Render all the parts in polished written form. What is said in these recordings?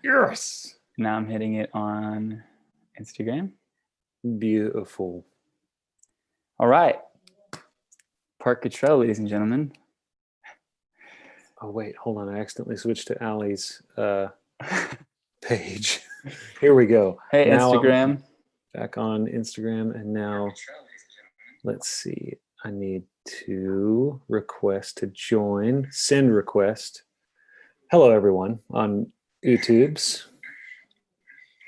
Yes. Now I'm hitting it on Instagram. Beautiful. All right. Parke Cottrell, ladies and gentlemen. Oh, wait, hold on. I accidentally switched to Allie's page. Here we go. Hey, now Instagram. I'm back on Instagram, and now let's see. I need to request to join. Send request. Hello, everyone on YouTube's.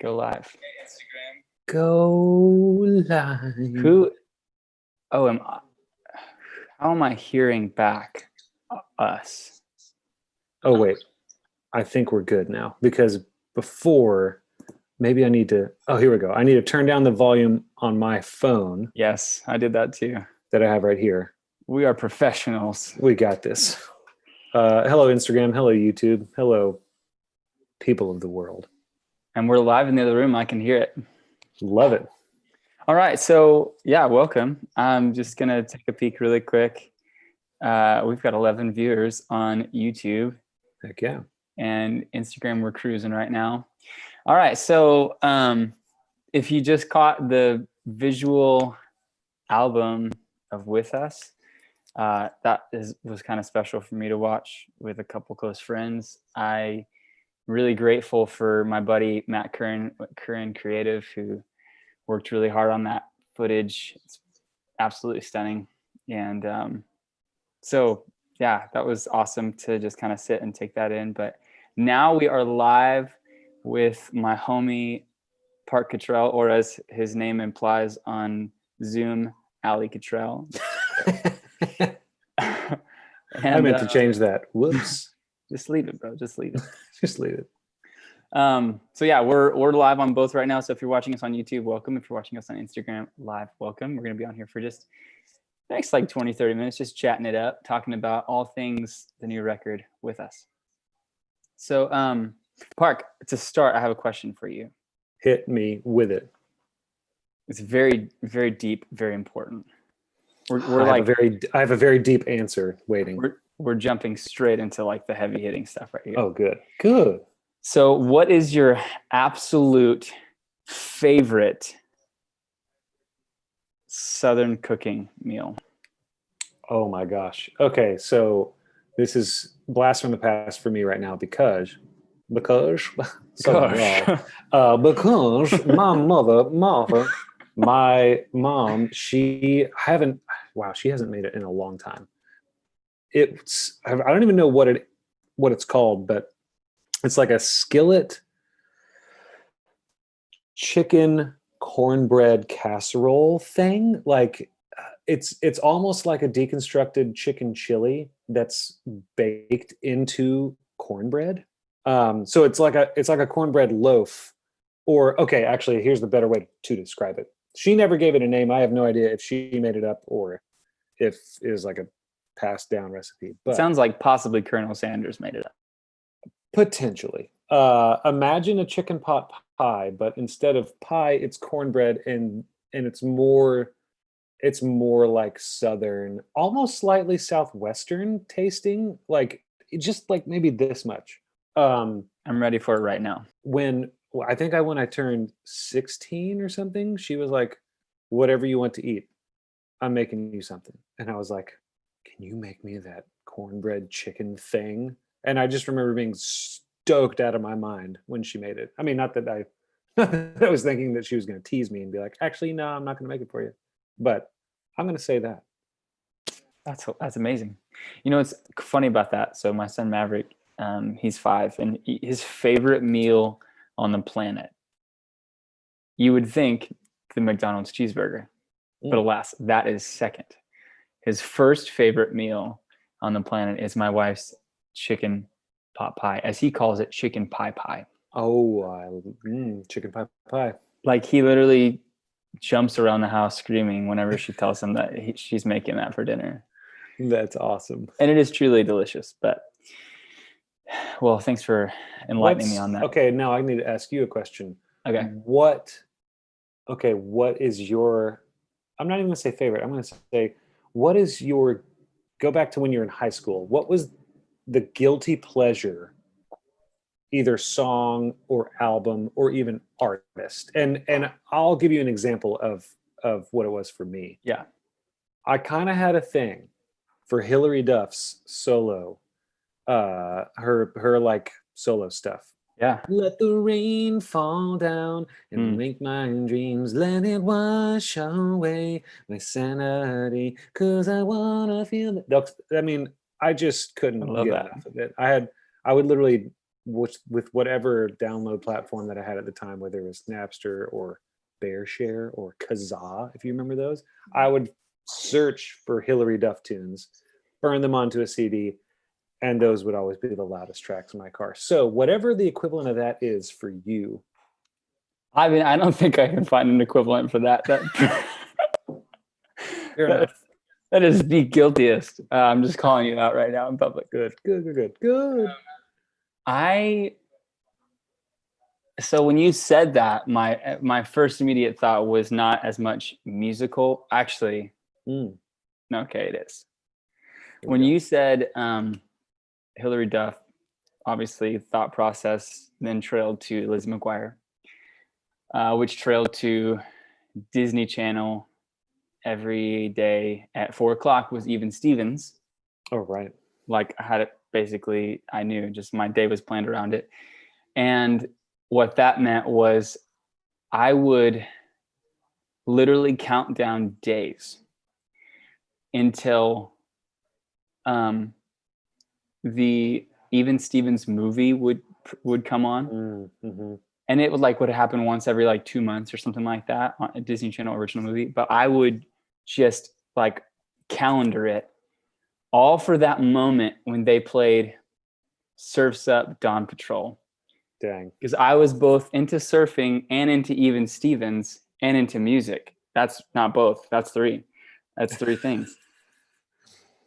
Go live. Hey, Instagram. Go live. Who? Oh, how am I hearing back us? Oh, wait. I think we're good now because before, maybe I need to. Oh, here we go. I need to turn down the volume on my phone. Yes, I did that too. That I have right here. We are professionals. We got this. Hello, Instagram. Hello, YouTube. Hello, people of the world. And we're live in the other room. I can hear it. Love it. All right. So, yeah, welcome. I'm just going to take a peek really quick. We've got 11 viewers on YouTube. Heck yeah. And Instagram, we're cruising right now. All right. So if you just caught the visual album of With Us, was kind of special for me to watch with a couple close friends. I'm really grateful for my buddy, Matt Curran Creative, who worked really hard on that footage. It's absolutely stunning. And so, yeah, that was awesome to just kind of sit and take that in. But now we are live with my homie, Parke Cottrell, or as his name implies on Zoom, Ali Cottrell. I meant to change that. Whoops. Just leave it, bro. Just leave it. Just leave it. So yeah, we're live on both right now. So if you're watching us on YouTube, welcome. If you're watching us on Instagram live, welcome. We're going to be on here for just the next like 20, 30 minutes, just chatting it up, talking about all things the new record with us. So Parke, to start, I have a question for you. Hit me with it. It's very, very deep, very important. I have a very deep answer waiting. We're jumping straight into like the heavy hitting stuff right here. Oh, good. So what is your absolute favorite Southern cooking meal? Oh my gosh. Okay, so this is blast from the past for me right now because my mom, she hasn't made it in a long time. I don't even know what it's called, but it's like a skillet chicken cornbread casserole thing. Like it's almost like a deconstructed chicken chili that's baked into cornbread. So it's like a cornbread loaf. Or okay, actually, here's the better way to describe it. She never gave it a name. I have no idea if she made it up or if it was like a passed down recipe. But it sounds like possibly Colonel Sanders made it up. Potentially. Imagine a chicken pot pie, but instead of pie, it's cornbread, and it's more like Southern, almost slightly Southwestern tasting, like just like maybe this much. I'm ready for it right now. When I turned 16 or something, she was like, whatever you want to eat, I'm making you something. And I was like, can you make me that cornbread chicken thing? And I just remember being stoked out of my mind when she made it. I mean, not that I was thinking that she was going to tease me and be like, actually, no, I'm not going to make it for you. But I'm going to say that. That's amazing. You know, what's funny about that? So my son Maverick, he's 5, and his favorite meal on the planet, you would think the McDonald's cheeseburger, but alas, that is second. His first favorite meal on the planet is my wife's chicken pot pie, as he calls it, chicken pie pie. Oh, chicken pie pie. Like he literally jumps around the house screaming whenever she tells him that she's making that for dinner. That's awesome. And it is truly delicious. But, well, thanks for enlightening me on that. Okay, now I need to ask you a question. Okay. What is your, I'm not even going to say favorite, I'm going to say, what is your, go back to when you're in high school, what was the guilty pleasure either song or album or even artist. And I'll give you an example of what it was for me. Yeah. I kind of had a thing for Hilary Duff's solo, her like solo stuff. Yeah. Let the rain fall down and make my dreams, let it wash away my sanity, cause I wanna feel it. I mean, I just I couldn't love get that. enough of it. I would literally, with whatever download platform that I had at the time, whether it was Napster or Bearshare or Kazaa, if you remember those, I would search for Hilary Duff tunes, burn them onto a CD, and those would always be the loudest tracks in my car. So whatever the equivalent of that is for you. I mean, I don't think I can find an equivalent for that. Fair enough. That is the guiltiest. I'm just calling you out right now in public. Good. So when you said that, my first immediate thought was not as much musical. Actually, okay, it is. When you said Hilary Duff, obviously thought process then trailed to Lizzie McGuire, which trailed to Disney Channel. Every day at 4:00 was Even Stevens. Oh, right. Like I had it basically, I knew just my day was planned around it. And what that meant was I would literally count down days until the Even Stevens movie would come on. And it would happen once every like 2 months or something like that on a Disney Channel original movie. But I would just like calendar it all for that moment when they played Surf's Up Dawn Patrol. Dang. Because I was both into surfing and into Even Stevens and into music. That's not both. That's three. That's three things.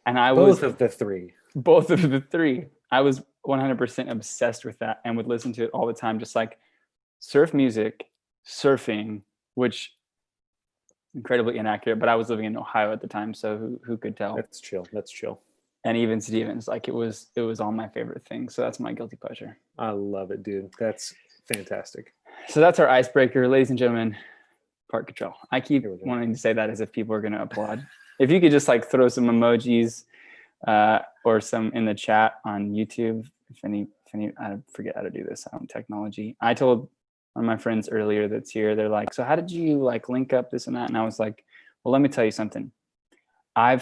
And I was both of the three. Both of the three. I was 100% obsessed with that and would listen to it all the time, just like surf music, surfing, which incredibly inaccurate, but I was living in Ohio at the time, so who could tell? That's chill. And Even Stevens, like it was all my favorite thing. So that's my guilty pleasure. I love it, dude. That's fantastic. So that's our icebreaker, ladies and gentlemen. Parke Cottrell. I keep wanting to say that as if people are going to applaud. If you could just like throw some emojis or some in the chat on YouTube. If any, I forget how to do this on technology. I told one of my friends earlier that's here, they're like, so how did you like link up this and that? And I was like, well, let me tell you something. I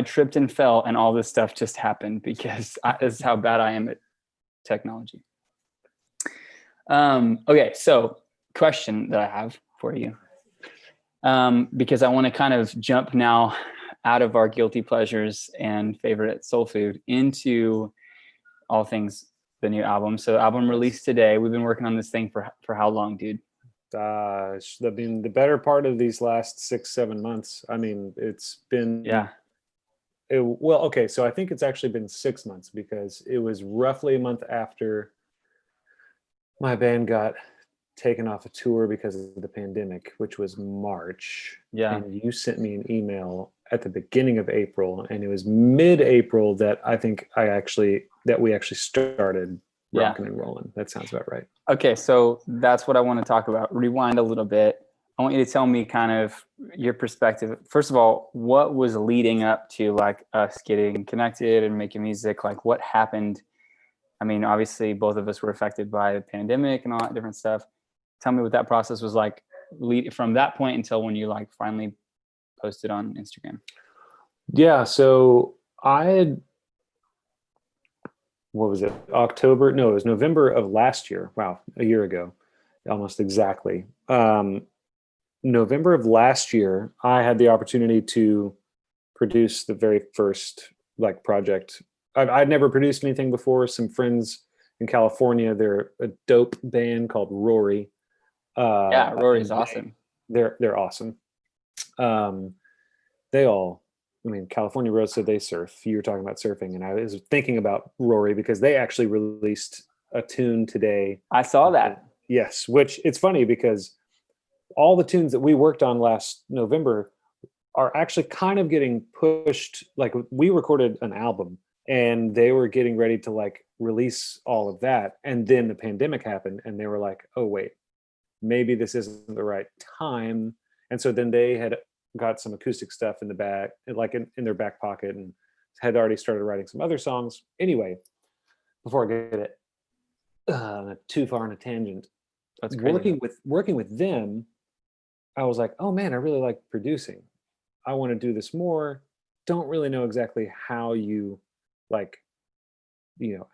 tripped and fell, and all this stuff just happened because this is how bad I am at technology. Okay, so question that I have for you, because I want to kind of jump now out of our guilty pleasures and favorite soul food into all things the new album. So album released today. We've been working on this thing for how long, dude? I mean, the better part of these last 6-7 months. I mean, it's been okay, so I think it's actually been 6 months because it was roughly a month after my band got taken off a tour because of the pandemic, which was March. Yeah. And you sent me an email at the beginning of April, and it was mid-April that I think we actually started rocking and rolling. That sounds about right. Okay, so that's what I want to talk about. Rewind a little bit. I want you to tell me kind of your perspective. First of all, what was leading up to like us getting connected and making music? Like what happened? I mean, obviously both of us were affected by the pandemic and all that different stuff. Tell me what that process was like from that point until when you like finally posted on Instagram. Yeah, so I had, what was it? October? No, it was November of last year. Wow, a year ago, almost exactly. November of last year, I had the opportunity to produce the very first like project. I'd never produced anything before. Some friends in California, they're a dope band called Rory. Yeah, Rory's awesome. They're awesome. California Road said they surf. You were talking about surfing, and I was thinking about Rory because they actually released a tune today. I saw that. Yes, which it's funny because all the tunes that we worked on last November are actually kind of getting pushed. Like we recorded an album and they were getting ready to like release all of that. And then the pandemic happened, and they were like, oh wait, maybe this isn't the right time. And so then they had got some acoustic stuff in the back, like in their back pocket, and had already started writing some other songs. Anyway, before I get it too far on a tangent, That's crazy. working with them, I was like, oh man, I really like producing. I want to do this more. Don't really know exactly how you like,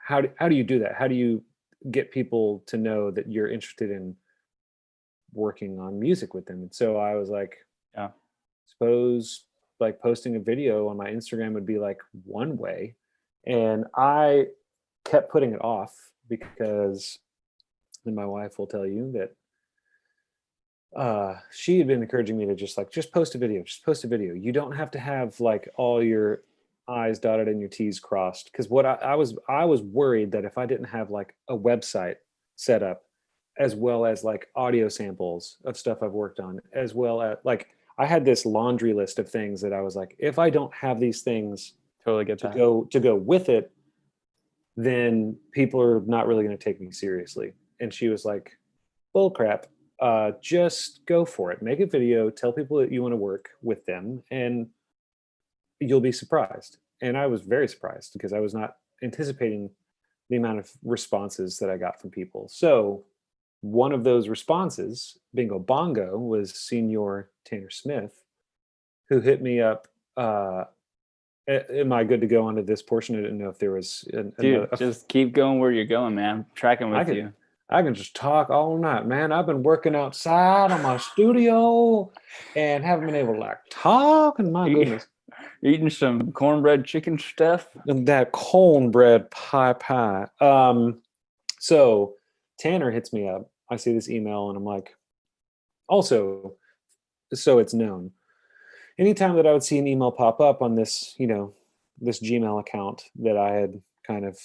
how do you do that? How do you get people to know that you're interested in working on music with them? And so I was like, Yeah. suppose like posting a video on my Instagram would be like one way. And I kept putting it off because, and my wife will tell you that she had been encouraging me to just post a video, just post a video. You don't have to have like all your I's dotted and your T's crossed. Because what I was worried that if I didn't have like a website set up, as well as like audio samples of stuff I've worked on, as well as like I had this laundry list of things that I was like, if I don't have these things Totally get that. to go with it, then people are not really going to take me seriously. And she was like, bull crap. Just go for it. Make a video, tell people that you want to work with them, and you'll be surprised. And I was very surprised because I was not anticipating the amount of responses that I got from people. So one of those responses, bingo bongo, was Senior Tanner Smith, who hit me up. Am I good to go on to this portion? I didn't know if there was Dude, just keep going where you're going, man. I'm tracking I with could you. I can just talk all night, man. I've been working outside on my studio and haven't been able to like talk, and my goodness. Eating some cornbread chicken stuff. And that cornbread pie. So Tanner hits me up. I see this email and I'm like, also, so it's known. Anytime that I would see an email pop up on this, this Gmail account that I had kind of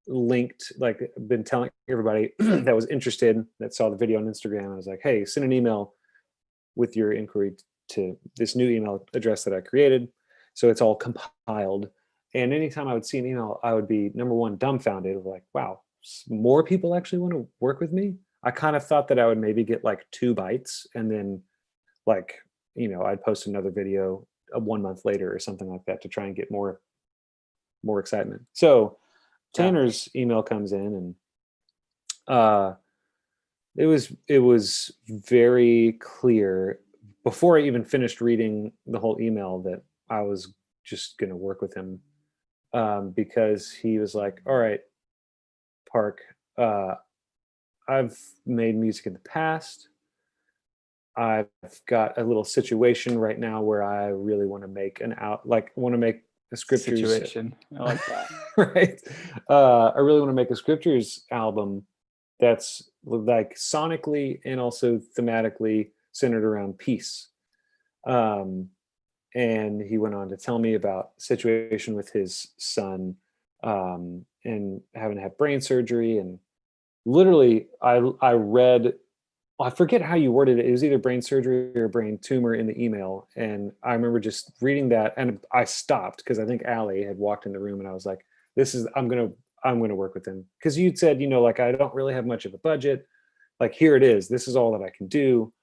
linked, like been telling everybody that was interested, that saw the video on Instagram, I was like, hey, send an email with your inquiry to this new email address that I created. So it's all compiled. And anytime I would see an email, I would be, number one, dumbfounded, like, wow, more people actually want to work with me. I kind of thought that I would maybe get like 2 bites and then like, I'd post another video 1 month later or something like that to try and get more excitement. So Tanner's email comes in, and it was very clear before I even finished reading the whole email that I was just going to work with him, because he was like, all right, Park, I've made music in the past. I've got a little situation right now where I really want to make want to make a scriptures situation. I like that. right. I really want to make a scriptures album that's like sonically and also thematically centered around peace. And he went on to tell me about situation with his son, and having to have brain surgery. And literally, I read, I forget how you worded it. It was either brain surgery or brain tumor in the email. And I remember just reading that, and I stopped because I think Allie had walked in the room, and I was like, I'm gonna work with him. Because you'd said, like, I don't really have much of a budget. Like, here it is. This is all that I can do.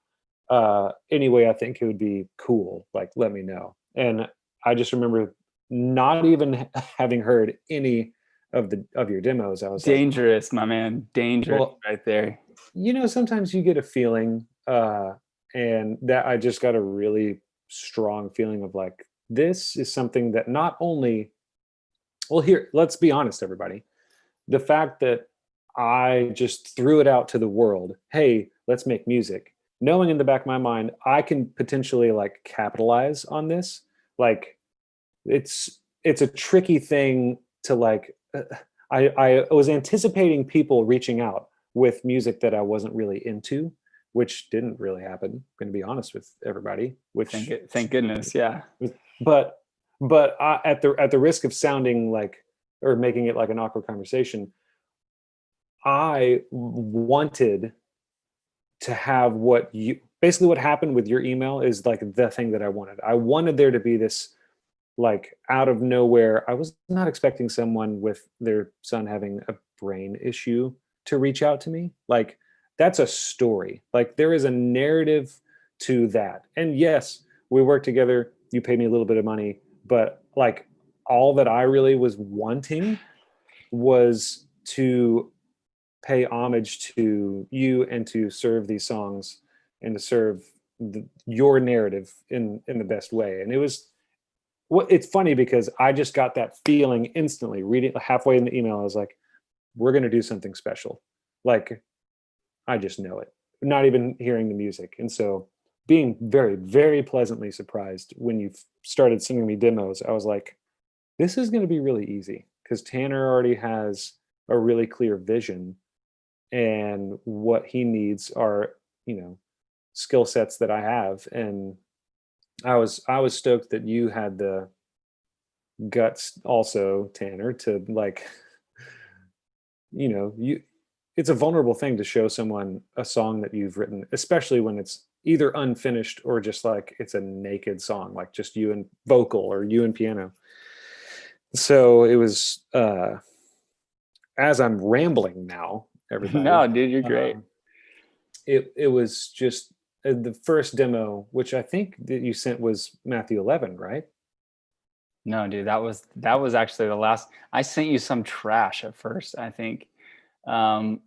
Anyway, I think it would be cool. Like, let me know. And I just remember not even having heard any of your demos. I was dangerous, my man. Dangerous right there. Sometimes you get a feeling, and that I just got a really strong feeling of like, this is something that not only, well, here, let's be honest, everybody. The fact that I just threw it out to the world, hey, let's make music, knowing in the back of my mind, I can potentially like capitalize on this. Like, it's a tricky thing to like, I was anticipating people reaching out with music that I wasn't really into, which didn't really happen. I'm going to be honest with everybody. Which thank goodness, yeah. But at the risk of sounding like, or making it like an awkward conversation, I wanted to have what happened with your email is like the thing that I wanted. I wanted there to be this, like, out of nowhere. I was not expecting someone with their son having a brain issue to reach out to me. Like, that's a story. Like, there is a narrative to that. And yes, we worked together. You paid me a little bit of money, but like, all that I really was wanting was to pay homage to you and to serve these songs and to serve your narrative in the best way. And it was, well, it's funny because I just got that feeling instantly reading halfway in the email. I was like, we're going to do something special. Like, I just know it, not even hearing the music. And so being very, very pleasantly surprised when you started sending me demos, I was like, this is going to be really easy because Tanner already has a really clear vision, and what he needs are, skill sets that I have. And I was stoked that you had the guts also, Tanner, to like, you it's a vulnerable thing to show someone a song that you've written, especially when it's either unfinished or just like it's a naked song, like just you and vocal or you and piano. So it was, as I'm rambling now, everybody. No, dude, you're great. It was just the first demo, which I think that you sent was Matthew 11, right? No, dude, that was actually the last. I sent you some trash at first, I think. I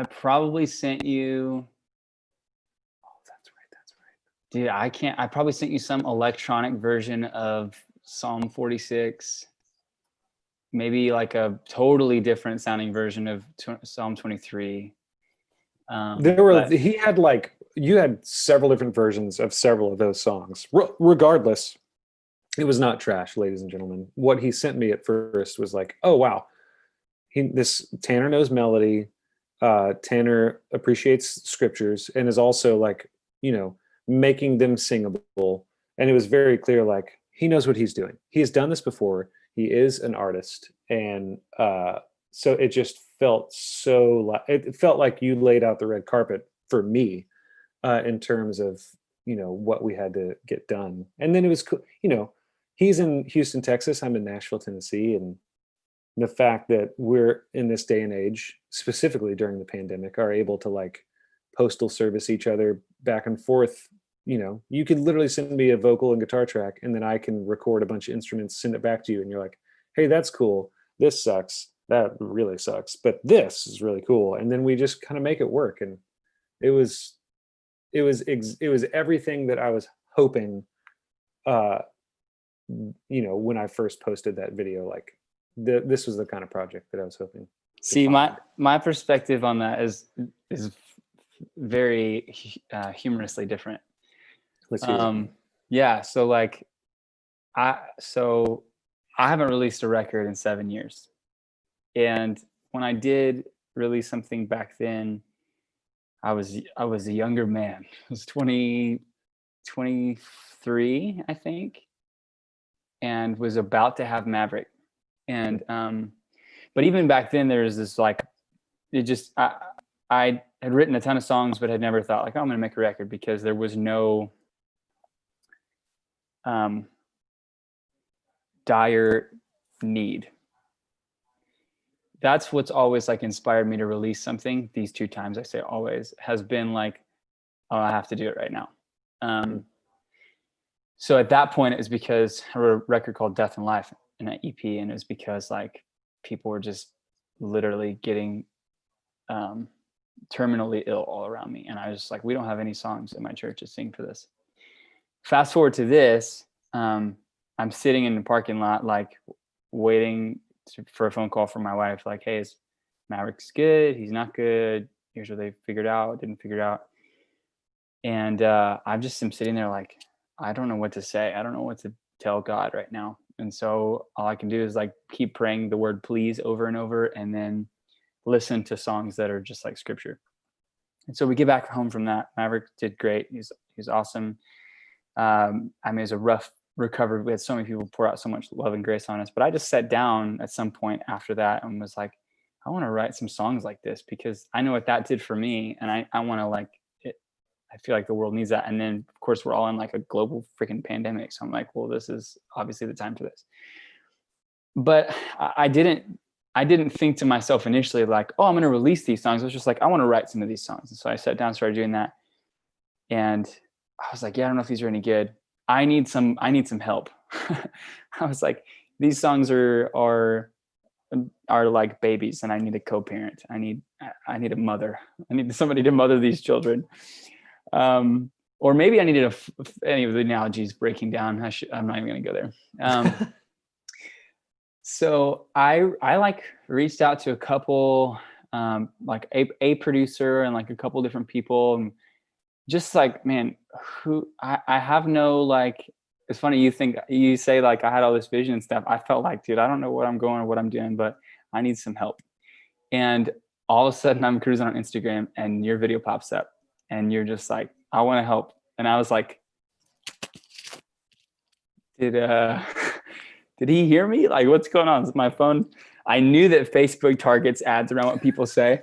probably sent you, Oh, that's right. dude, I probably sent you some electronic version of Psalm 46, maybe like a totally different sounding version of Psalm 23. He had like, you had several different versions of several of those songs. Regardless, it was not trash, ladies and gentlemen. What he sent me at first was like, oh wow, this Tanner knows melody. Tanner appreciates scriptures and is also like, making them singable. And it was very clear, like, he knows what he's doing. He has done this before. He is an artist. And so it just felt it felt like you laid out the red carpet for me, in terms of, what we had to get done. And then it was cool, he's in Houston, Texas. I'm in Nashville, Tennessee. And the fact that we're in this day and age, specifically during the pandemic, are able to like postal service each other back and forth. You could literally send me a vocal and guitar track, and then I can record a bunch of instruments, send it back to you, and you're like, hey, that's cool. This sucks. That really sucks. But this is really cool. And then we just kind of make it work. And it was everything that I was hoping, when I first posted that video. Like, this was the kind of project that I was hoping. See, my perspective on that is very humorously different. Let's hear it. Yeah, so like I haven't released a record in 7 years. And when I did release something back then, I was a younger man. I was 23, I think, and was about to have Maverick. And but even back then, there was this like, I had written a ton of songs, but had never thought like, oh, I'm going to make a record, because there was no dire need. That's what's always like inspired me to release something. These 2 times, I say always, has been like, oh, I have to do it right now. So at that point, it was because I wrote a record called Death and Life, in an EP, and it was because like people were just literally getting terminally ill all around me, and I was just like, we don't have any songs in my church to sing for this. Fast forward to this, I'm sitting in the parking lot, like waiting for a phone call from my wife, like, hey, is Maverick's good? He's not good. Here's what they figured out, didn't figure it out. And I just am sitting there like, I don't know what to say. I don't know what to tell God right now. And so all I can do is like keep praying the word please over and over, and then listen to songs that are just like scripture. And so we get back home from that. Maverick did great. He's awesome. I mean, it was a rough recovery. We had so many people pour out so much love and grace on us. But I just sat down at some point after that and was like, I want to write some songs like this, because I know what that did for me. And I want to like it. I feel like the world needs that. And then of course we're all in like a global freaking pandemic. So I'm like, well, this is obviously the time for this. But I didn't I didn't think to myself initially like, oh, I'm going to release these songs. I was just like, I want to write some of these songs. And so I sat down and started doing that. And I was like, yeah, I don't know if these are any good. I need some help. I was like, these songs are like babies and I need a co-parent. I need a mother. I need somebody to mother these children. Or maybe I needed any of the analogies breaking down. I'm not even going to go there. So I like reached out to a couple, like a producer and like a couple different people, and just like, man, who I have no, like, it's funny you say like I had all this vision and stuff. I felt like, dude, I don't know what I'm going or what I'm doing, but I need some help. And all of a sudden I'm cruising on Instagram and your video pops up and you're just like, I want to help. And I was like, did he hear me? Like, what's going on? Is my phone? I knew that Facebook targets ads around what people say.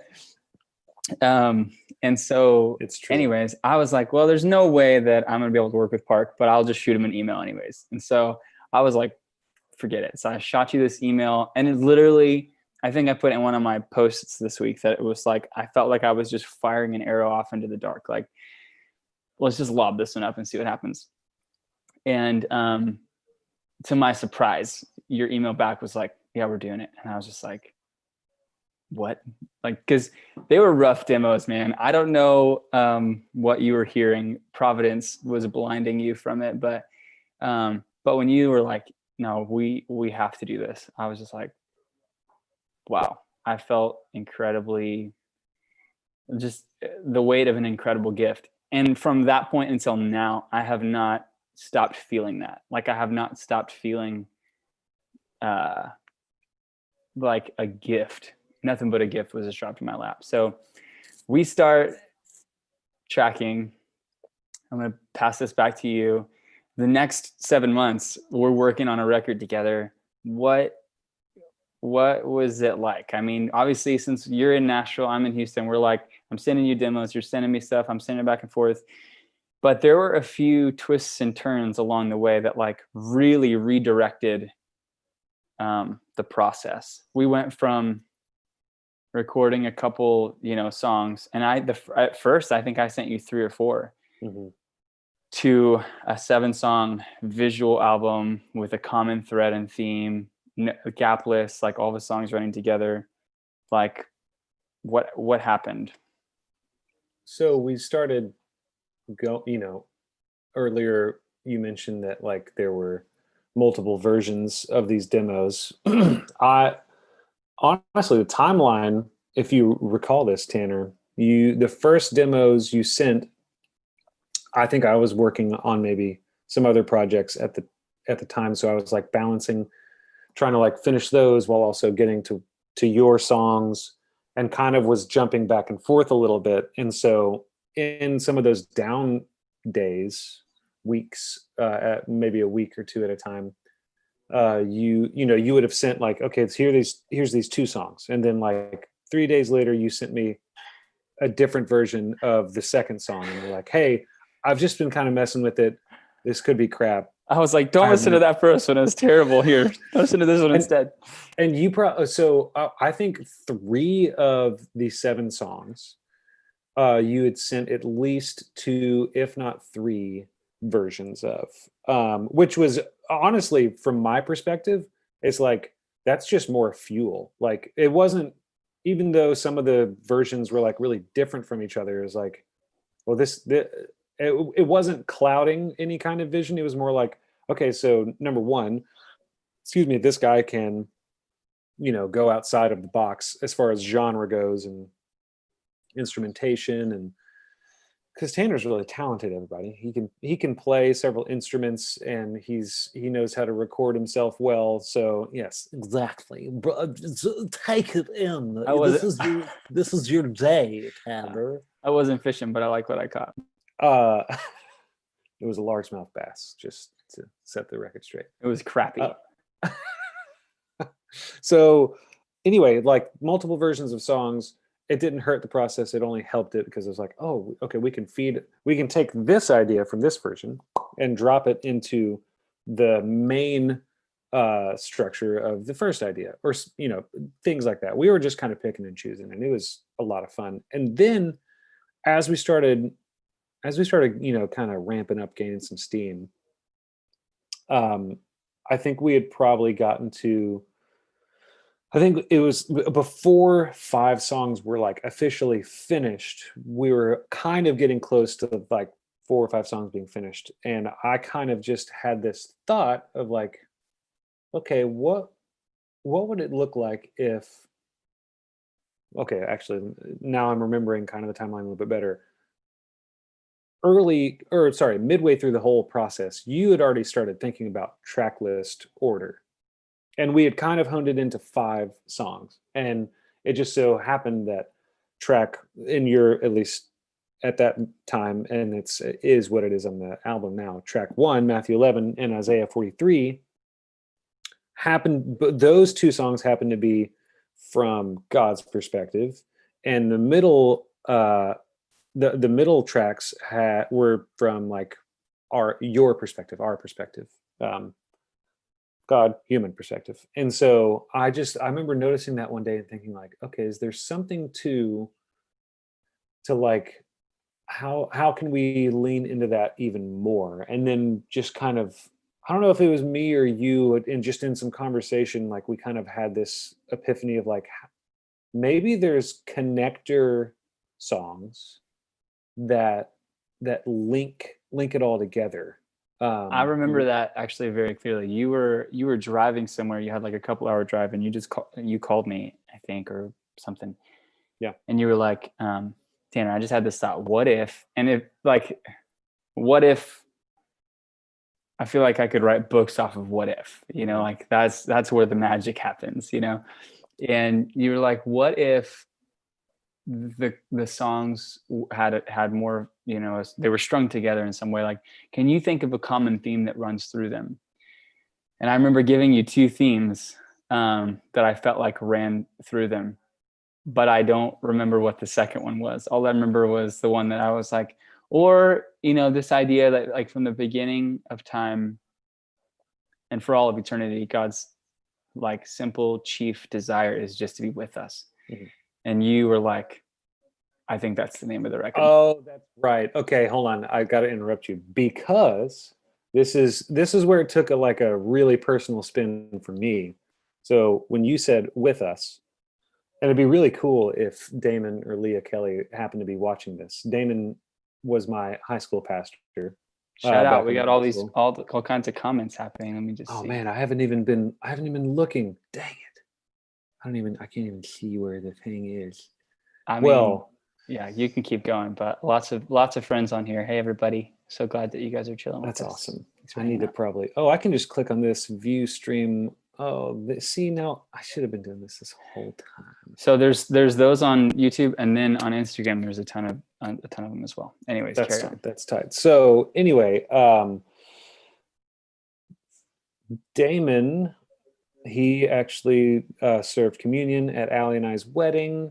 And so It's true. anyways, I was like, well, there's no way that I'm going to be able to work with Parke, but I'll just shoot him an email anyways. And so I was like, forget it. So I shot you this email, and it literally, I think I put in one of my posts this week that it was like, I felt like I was just firing an arrow off into the dark. Like, let's just lob this one up and see what happens. And, to my surprise, your email back was like, yeah, we're doing it. And I was just like, what? Like, cause they were rough demos, man. I don't know, what you were hearing. Providence was blinding you from it. But when you were like, no, we have to do this, I was just like, wow. I felt incredibly, just the weight of an incredible gift. And from that point until now, I have not stopped feeling that. Like, I have not stopped feeling like a gift. Nothing but a gift was just dropped in my lap. So we start tracking. I'm going to pass this back to you. The next 7 months, we're working on a record together. What was it like? I mean, obviously, since you're in Nashville, I'm in Houston, we're like, I'm sending you demos, you're sending me stuff, I'm sending it back and forth. But there were a few twists and turns along the way that like really redirected the process. We went from recording a couple, songs, and at first I think I sent you 3 or 4, Mm-hmm. to a 7-song visual album with a common thread and theme, gapless, like all the songs running together. Like, what happened? So we started earlier you mentioned that like there were multiple versions of these demos. I honestly, the timeline, if you recall this, Tanner, the first demos you sent, I think I was working on maybe some other projects at the time, so I was like balancing, trying to like finish those while also getting to your songs, and kind of was jumping back and forth a little bit. And so in some of those down days, weeks, maybe a week or 2 at a time, you would have sent like, okay, here's these 2 songs, and then like 3 days later you sent me a different version of the second song, and you're like, hey, I've just been kind of messing with it, this could be crap. I was like, don't listen to that first one, it's terrible. Here, listen to this one instead. And I think 3 of the 7 songs you had sent at least 2, if not 3 versions of, which was honestly, from my perspective, it's like, that's just more fuel. Like, it wasn't, even though some of the versions were like really different from each other, it was like, well, it wasn't clouding any kind of vision. It was more like, okay, so number 1, this guy can, go outside of the box as far as genre goes and instrumentation, and because Tanner's really talented, everybody. He can play several instruments, and he knows how to record himself well. So yes, exactly. Take it in. This is your day, Tanner. I wasn't fishing, but I like what I caught. It was a largemouth bass, just to set the record straight. It was crappy. So anyway, like multiple versions of songs, it didn't hurt the process. It only helped it, because it was like, oh, okay, we can take this idea from this version and drop it into the main structure of the first idea, or things like that. We were just kind of picking and choosing, and it was a lot of fun. And then as we started kind of ramping up, gaining some steam, um, I think we had probably gotten to, I think it was before 5 songs were like officially finished. We were kind of getting close to like 4 or 5 songs being finished. And I kind of just had this thought of like, okay, what would it look like if, okay, actually now I'm remembering kind of the timeline a little bit better. Midway through the whole process, you had already started thinking about track list order, and we had kind of honed it into 5 songs. And it just so happened that track in your, at least at that time, and is what it is on the album now, track 1, Matthew 11 and Isaiah 43, happened, but those 2 songs happened to be from God's perspective, and the middle tracks were from like your perspective, our perspective, God, human perspective. And so I remember noticing that one day and thinking like, okay, is there something to like, how can we lean into that even more? And then just kind of, I don't know if it was me or you, and just in some conversation, like we kind of had this epiphany of like, maybe there's connector songs that link it all together. I remember that actually very clearly. You were driving somewhere. You had like a couple-hour drive, and you called me, I think, or something. Yeah. And you were like, Tanner, I just had this thought. What if? And what if? I feel like I could write books off of what if. Like that's where the magic happens. And you were like, what if the songs had more, they were strung together in some way. Like, can you think of a common theme that runs through them? And I remember giving you 2 themes that I felt like ran through them, but I don't remember what the second one was. All I remember was the one that I was like, or, this idea that like from the beginning of time and for all of eternity, God's like simple chief desire is just to be with us. Mm-hmm. And you were like, I think that's the name of the record. Oh, that's right. Okay, hold on. I got to interrupt you because this is where it took a really personal spin for me. So when you said with us, and it'd be really cool if Damon or Leah Kelly happened to be watching this. Damon was my high school pastor. Shout out. We in got high school. all kinds of comments happening. Let me just Oh see. man, I haven't even been looking. Dang it. I can't even see where the thing is. I mean, yeah, you can keep going, but lots of friends on here. Hey everybody. So glad that you guys are chilling with us. That's awesome. I need to probably, I can just click on this view stream. Oh, see, now I should have been doing this whole time. So there's those on YouTube, and then on Instagram there's a ton of them as well. Anyways, carry on. That's tight. So anyway, Damon, he actually served communion at Allie and I's wedding.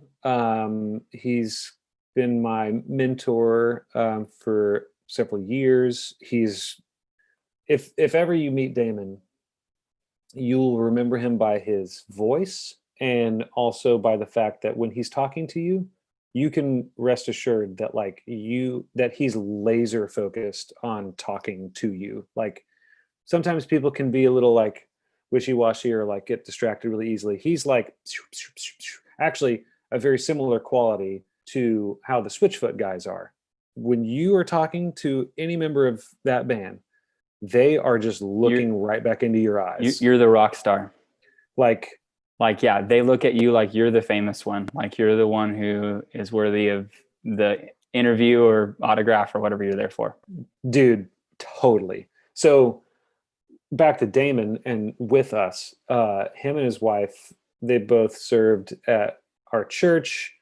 He's been my mentor for several years. If ever you meet Damon, you'll remember him by his voice, and also by the fact that when he's talking to you, you can rest assured that that he's laser focused on talking to you. Like sometimes people can be a little like wishy-washy or like get distracted really easily. He's like actually a very similar quality to how the Switchfoot guys are. When you are talking to any member of that band, they are just looking right back into your eyes. You're the rock star. Like, yeah, they look at you like you're the famous one. Like you're the one who is worthy of the interview or autograph or whatever you're there for. Dude, totally. So back to Damon and with us, him and his wife, they both served at our church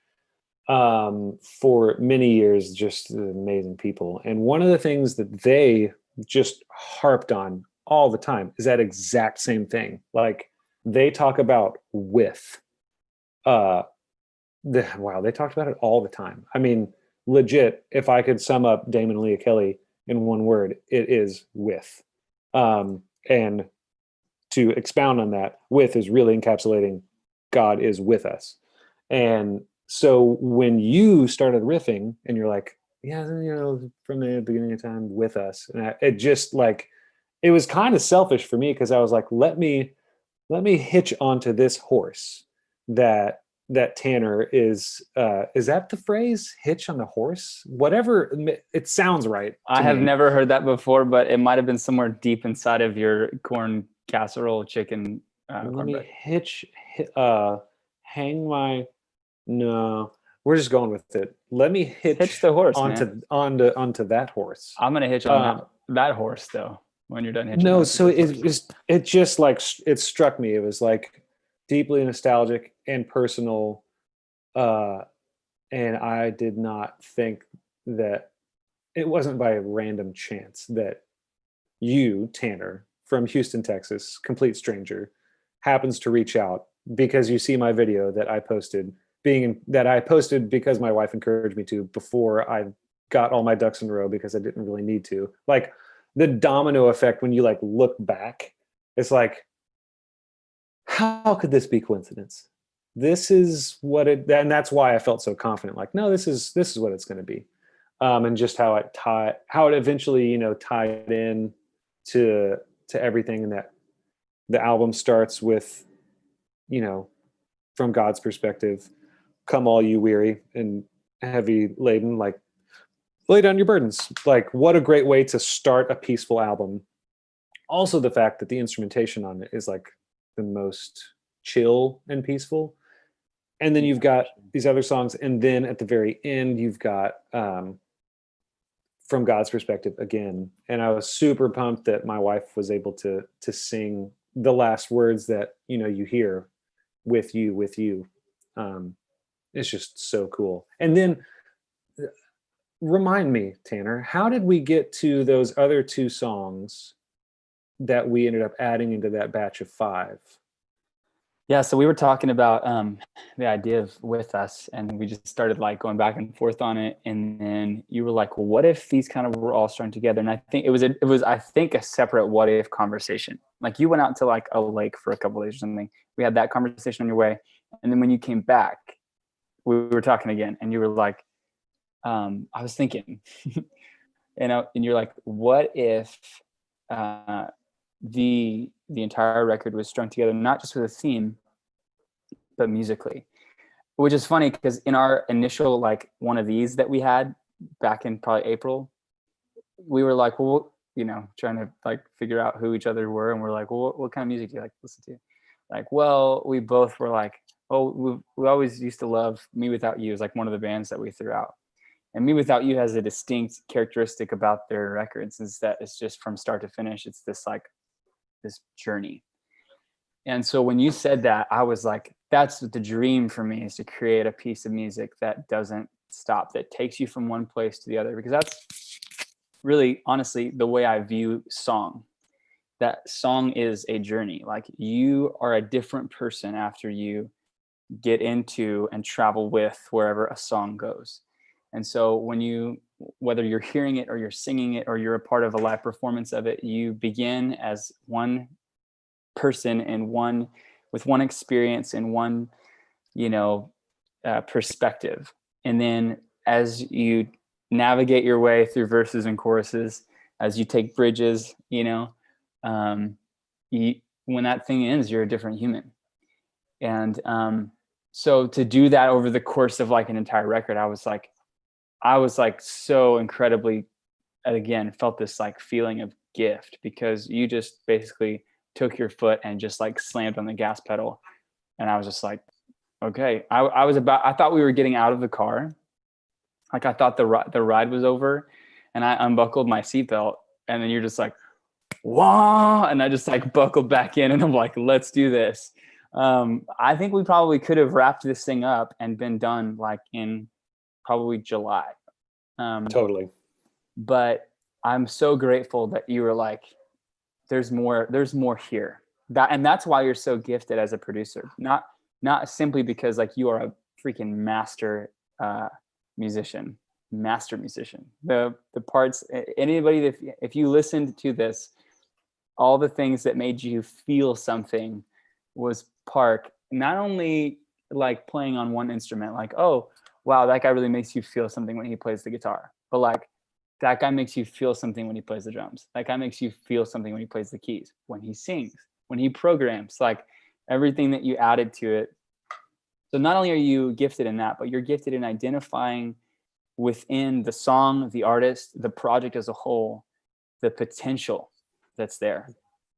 for many years, just amazing people. And one of the things that they just harped on all the time is that exact same thing. Like they talk about with they talked about it all the time. I mean, legit, if I could sum up Damon and Leah Kelly in one word, it is with. And to expound on that, with is really encapsulating God is with us. And so when you started riffing and you're like, yeah, from the beginning of time with us, and it just like, it was kind of selfish for me because I was like, let me hitch onto this horse that Tanner is that the phrase, hitch on the horse? Whatever, it sounds right I to have me. never heard that before, but it might have been somewhere deep inside of your corn casserole chicken Let cornbread. me hang my, no, we're just going with it. Let me Hitch the horse, onto man. onto that horse. I'm gonna hitch on that horse though. When you're done hitching No, onto so this horse. it just like it struck me. It was like deeply nostalgic and personal, uh, and I did not think that it wasn't by a random chance that you, Tanner, from Houston, Texas, complete stranger, happens to reach out because you see my video that I posted, that I posted because my wife encouraged me to before I got all my ducks in a row because I didn't really need to. Like the domino effect when you like look back, it's like, how could this be coincidence? This is what it, and that's why I felt so confident. Like, no, this is what it's going to be, and just how it eventually, tied in to everything, and that the album starts with, from God's perspective, come all you weary and heavy laden, like lay down your burdens. Like, what a great way to start a peaceful album. Also, the fact that the instrumentation on it is like the most chill and peaceful. And then you've got these other songs, and then at the very end, you've got from God's perspective again. And I was super pumped that my wife was able to sing the last words that you hear, with you, with you. It's just so cool. And then remind me, Tanner, how did we get to those other two songs that we ended up adding into that batch of 5? Yeah, so we were talking about the idea of with us, and we just started like going back and forth on it. And then you were like, well, what if these kind of were all strung together? And I think it was I think a separate what if conversation. Like you went out to like a lake for a couple of days or something. We had that conversation on your way. And then when you came back, we were talking again, and you were like, I was thinking, and you're like, what if the entire record was strung together, not just with a theme, but musically, which is funny because in our initial, like one of these that we had back in probably April, we were like, well, trying to like figure out who each other were. And we're like, well, what kind of music do you like to listen to? Like, well, we both were like, oh, we always used to love Me Without You is like one of the bands that we threw out. And Me Without You has a distinct characteristic about their records, is that it's just from start to finish. It's this journey. And so when you said that, I was like, that's the dream for me, is to create a piece of music that doesn't stop, that takes you from one place to the other, because that's really honestly the way I view song. That song is a journey. Like you are a different person after you get into and travel with wherever a song goes. And so whether you're hearing it or you're singing it or you're a part of a live performance of it, you begin as one person and with one experience and one, perspective. And then as you navigate your way through verses and choruses, as you take bridges, when that thing ends, you're a different human. And so to do that over the course of like an entire record, I was like so incredibly, again, felt this like feeling of gift, because you just basically took your foot and just like slammed on the gas pedal. And I was just like, okay. I thought we were getting out of the car. Like I thought the ride was over, and I unbuckled my seatbelt, and then you're just like, wah, and I just like buckled back in, and I'm like, let's do this. I think we probably could have wrapped this thing up and been done like in probably July. Totally. But I'm so grateful that you were like, there's more here. And that's why you're so gifted as a producer. Not simply because like you are a freaking master musician. The parts, anybody that if you listened to this, all the things that made you feel something was Park. Not only like playing on one instrument, like, oh, wow, that guy really makes you feel something when he plays the guitar. But like, that guy makes you feel something when he plays the drums. That guy makes you feel something when he plays the keys, when he sings, when he programs, like everything that you added to it. So not only are you gifted in that, but you're gifted in identifying within the song, the artist, the project as a whole, the potential that's there.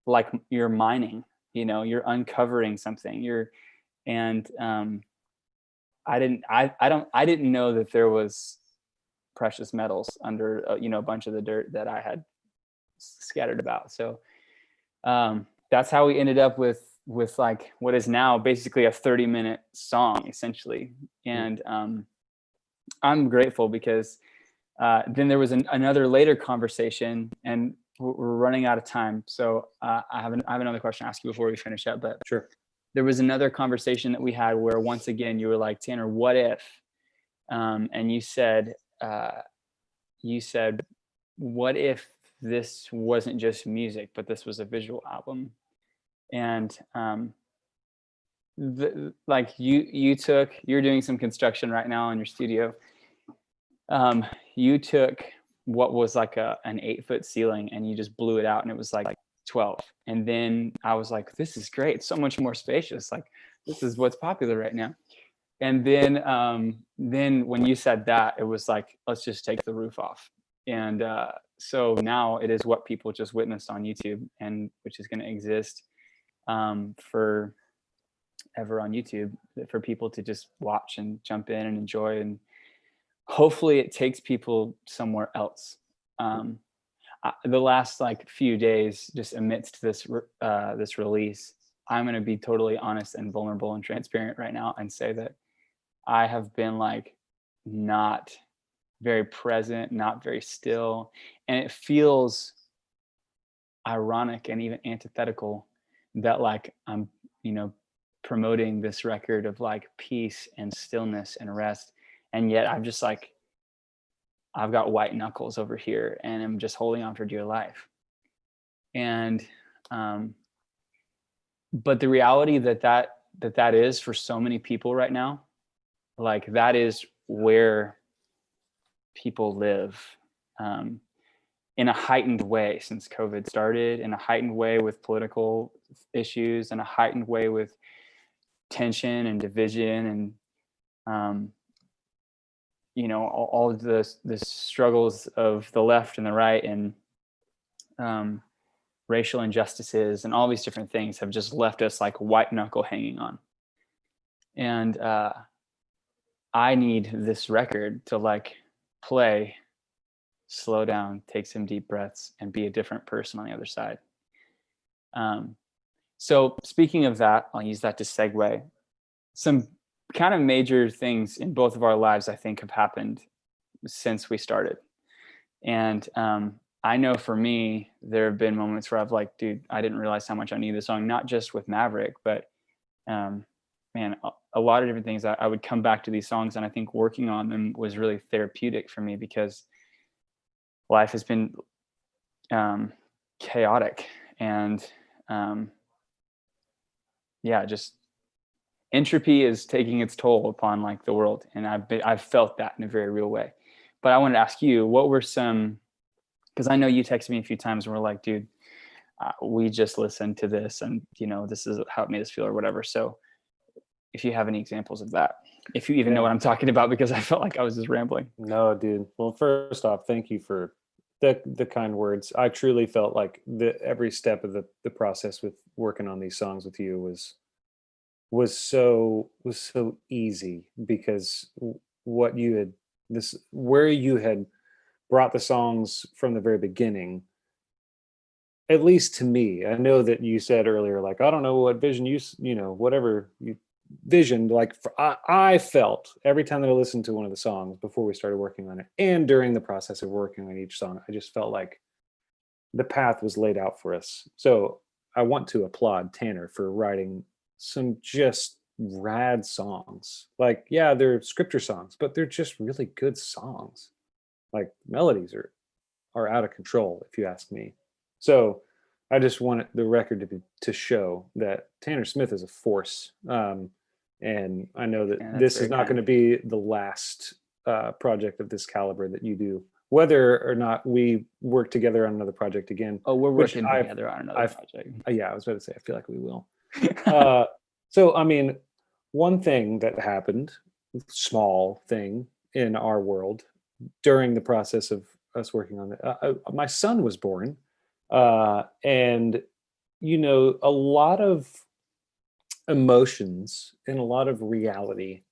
Like you're mining, you're uncovering something. And I didn't know that there was precious metals under, a bunch of the dirt that I had scattered about. So that's how we ended up with like what is now basically a 30-minute song essentially. And I'm grateful because then there was another later conversation, and we're running out of time. So I have another question to ask you before we finish up. But Sure. there was another conversation that we had where once again you were like, Tanner, what if? And you said, what if this wasn't just music, but this was a visual album? And like you're doing some construction right now in your studio. You took what was like an 8-foot ceiling and you just blew it out, and it was like 12. And then I was like, this is great. It's so much more spacious. Like this is what's popular right now. And then when you said that, it was like, let's just take the roof off. And so now it is what people just witnessed on YouTube, and which is going to exist for ever on YouTube for people to just watch and jump in and enjoy. And hopefully it takes people somewhere else. The last like few days, just amidst this release, I'm going to be totally honest and vulnerable and transparent right now and say that I have been like not very present, not very still. And it feels ironic and even antithetical that like I'm, promoting this record of like peace and stillness and rest. And yet I've just like, I've got white knuckles over here and I'm just holding on for dear life. And, but the reality that is for so many people right now, like that is where people live in a heightened way since COVID started, in a heightened way with political issues, in a heightened way with tension and division and all of the struggles of the left and the right, and racial injustices and all these different things have just left us like white knuckle hanging on. And I need this record to like play, slow down, take some deep breaths, and be a different person on the other side. So speaking of that, I'll use that to segue. Some kind of major things in both of our lives, I think, have happened since we started. And I know for me, there have been moments where I've like, dude, I didn't realize how much I need this song, not just with Maverick, but man, a lot of different things. I would come back to these songs, and I think working on them was really therapeutic for me because life has been chaotic and just entropy is taking its toll upon like the world. And I've felt that in a very real way. But I wanted to ask you, what were some, because I know you texted me a few times and we're like, dude, we just listened to this and this is how it made us feel or whatever. So if you have any examples of that, if you even know what I'm talking about, because I felt like I was just rambling. No, dude. Well, first off, thank you for the kind words. I truly felt like every step of the process with working on these songs with you was so easy, because what you had where you had brought the songs from the very beginning, at least to me. I know that you said earlier, like, I don't know what vision whatever you visioned, like I felt every time that I listened to one of the songs before we started working on it and during the process of working on each song, I just felt like the path was laid out for us. So I want to applaud Tanner for writing some just rad songs. Like, yeah, they're scripture songs, but they're just really good songs. Like, melodies are out of control, if you ask me. So I just want the record to show that Tanner Smith is a force, and I know that Yeah, that's this is very not going kind. to be the last project of this caliber that you do, whether or not we work together on another project again. Oh, we're Which working together on another I've, project. yeah, I was about to say, I feel like we will. So, I mean, one thing that happened, small thing in our world during the process of us working on it, my son was born, and a lot of emotions and a lot of reality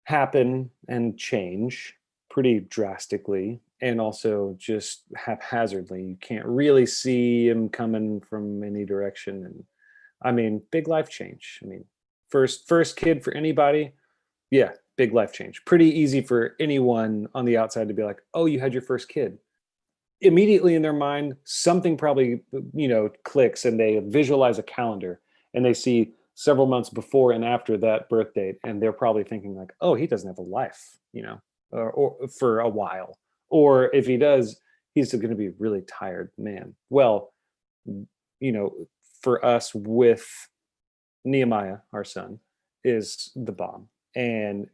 happen and change pretty drastically and also just haphazardly. You can't really see him coming from any direction. And I mean, big life change. I mean, first kid for anybody, yeah, big life change. Pretty easy for anyone on the outside to be like, "Oh, you had your first kid." Immediately in their mind, something probably, clicks and they visualize a calendar and they see several months before and after that birth date, and they're probably thinking like, "Oh, he doesn't have a life, or for a while. Or if he does, he's going to be a really tired man." Well, you know, for us with Nehemiah, our son, is the bomb. And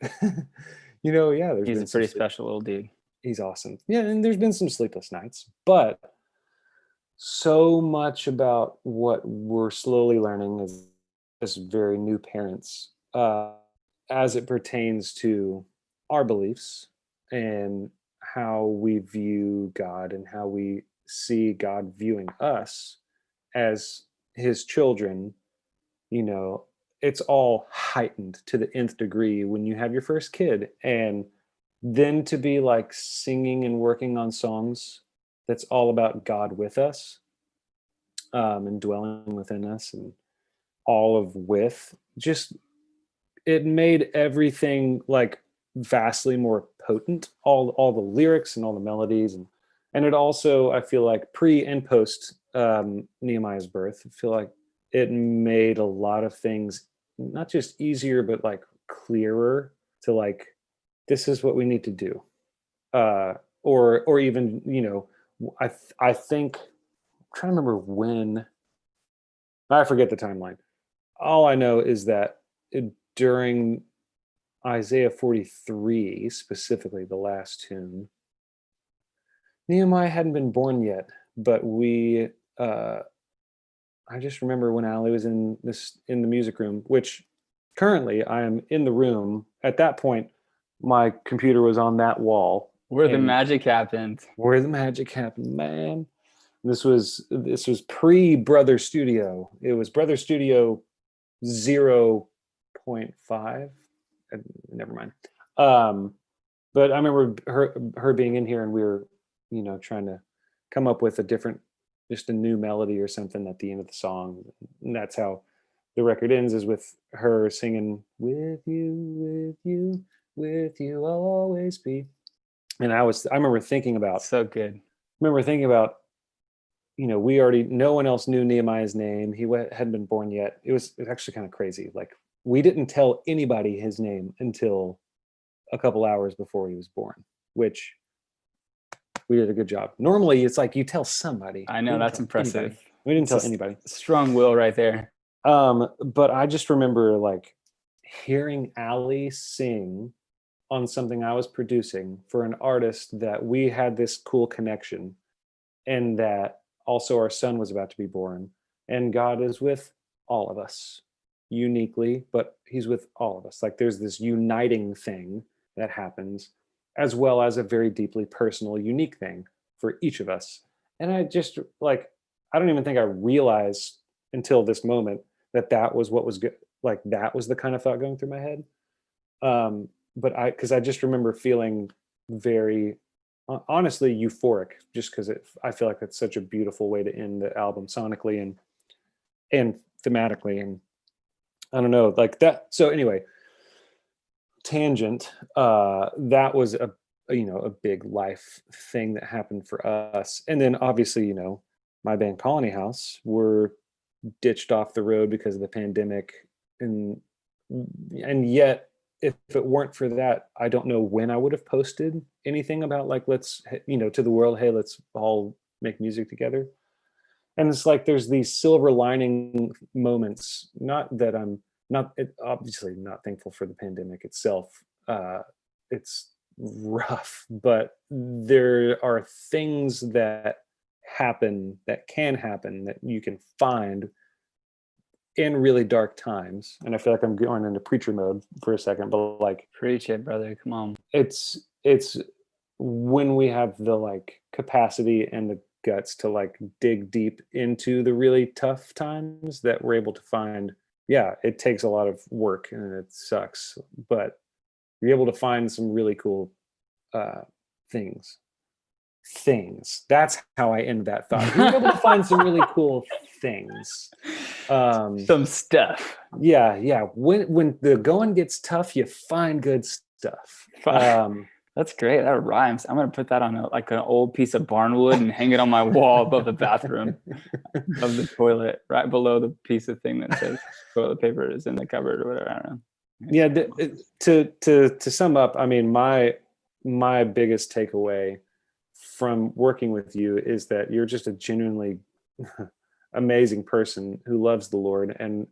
yeah, there's He's been a some pretty sleep. special little dude. He's awesome. Yeah, and there's been some sleepless nights, but so much about what we're slowly learning as very new parents, as it pertains to our beliefs and how we view God and how we see God viewing us as his children. you know it's all heightened to the nth degree when you have your first kid, and then to be like singing and working on songs that's all about God with us, and dwelling within us, and all of with just, it made everything like vastly more potent, all the lyrics and all the melodies, and it also, I feel like, pre and post Nehemiah's birth, I feel like it made a lot of things not just easier but like clearer, to like, this is what we need to do, uh or even, I think, I'm trying to remember when, I forget the timeline. All I know is that during Isaiah 43, specifically the last tune, Nehemiah hadn't been born yet, but uh, I just remember when Ali was in the music room, which currently I am in the room. At that point, my computer was on that wall, Where the and magic happened. where the magic happened, man. This was pre Brother Studio. It was Brother Studio 0.5. Never mind. Um, but I remember her being in here, and we were, trying to come up with just a new melody or something at the end of the song, and that's how the record ends, is with her singing, "With you, with you, with you, I'll always be." And I So good. remember thinking about, we already, no one else knew Nehemiah's name. He hadn't been born yet. It was actually kind of crazy. Like, we didn't tell anybody his name until a couple hours before he was born, which we did a good job. Normally, it's like you tell somebody. I We know, didn't that's tell anybody. impressive. We didn't It's a tell anybody. strong will right there. But I just remember like hearing Ali sing on something I was producing for an artist that we had this cool connection, and that also our son was about to be born, and God is with all of us uniquely, but he's with all of us. Like, there's this uniting thing that happens, as well as a very deeply personal, unique thing for each of us. And I just like, I don't even think I realized until this moment that that was what was good. Like, that was the kind of thought going through my head. But because I just remember feeling very, honestly, euphoric, just because I feel like it's such a beautiful way to end the album sonically and thematically, and I don't know, like that. So anyway, tangent. That was a big life thing that happened for us, and then obviously, my band Colony House were ditched off the road because of the pandemic, and yet, if it weren't for that, I don't know when I would have posted anything about, like, let's, to the world, hey, let's all make music together. And it's like there's these silver lining moments. Not that I'm not obviously not thankful for the pandemic itself. It's rough, but there are things that happen, that can happen, that you can find in really dark times. And I feel like I'm going into preacher mode for a second, but like, Preach it, brother. Come on. it's when we have the like capacity and the guts to like dig deep into the really tough times that we're able to find. Yeah, it takes a lot of work and it sucks, but you're able to find some really cool uh things. That's how I end that thought. You're able to find some really cool things. Some stuff. Yeah. When the going gets tough, you find good stuff. That's great. That rhymes. I'm gonna put that on like an old piece of barnwood and hang it on my wall above the bathroom, above the toilet, right below the piece of thing that says toilet paper is in the cupboard or whatever. I don't know. Yeah. To sum up, I mean, my biggest takeaway from working with you is that you're just a genuinely amazing person who loves the Lord and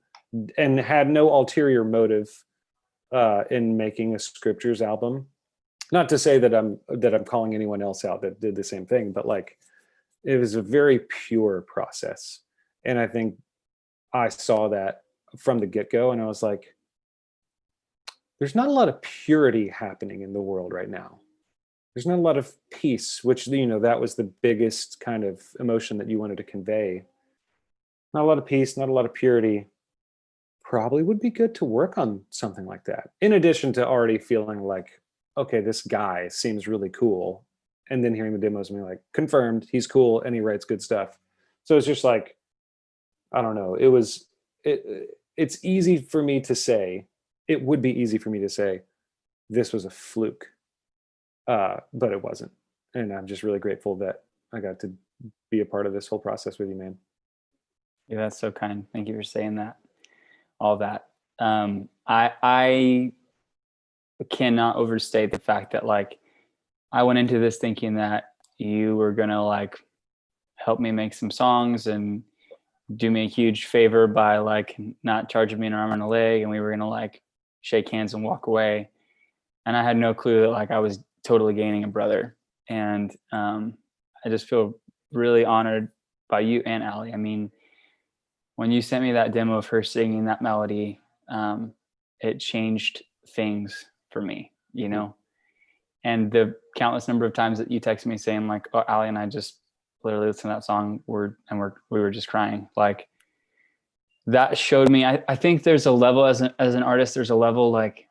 had no ulterior motive in making a scriptures album. Not to say that I'm calling anyone else out that did the same thing, but like it was a very pure process. And I think I saw that from the get-go, and I was like, there's not a lot of purity happening in the world right now. There's not a lot of peace, which, you know, that was the biggest kind of emotion that you wanted to convey. Not a lot of peace, not a lot of purity. Probably would be good to work on something like that. In addition to already feeling like, okay, this guy seems really cool. And then hearing the demos and being like, confirmed, he's cool and he writes good stuff. So it's just like, I don't know. It's easy for me to say, it would be easy for me to say, this was a fluke. But it wasn't. And I'm just really grateful that I got to be a part of this whole process with you, man. Yeah, that's so kind. Thank you for saying that. All that. I cannot overstate the fact that like I went into this thinking that you were gonna like help me make some songs and do me a huge favor by like not charging me an arm and a leg, and we were gonna like shake hands and walk away. And I had no clue that like I was totally gaining a brother. And I just feel really honored by you and Allie. I mean, when you sent me that demo of her singing that melody, it changed things for me, you know? And the countless number of times that you texted me saying like, oh, Allie and I just literally listened to that song we were just crying. Like that showed me, I think there's a level as an artist, there's a level like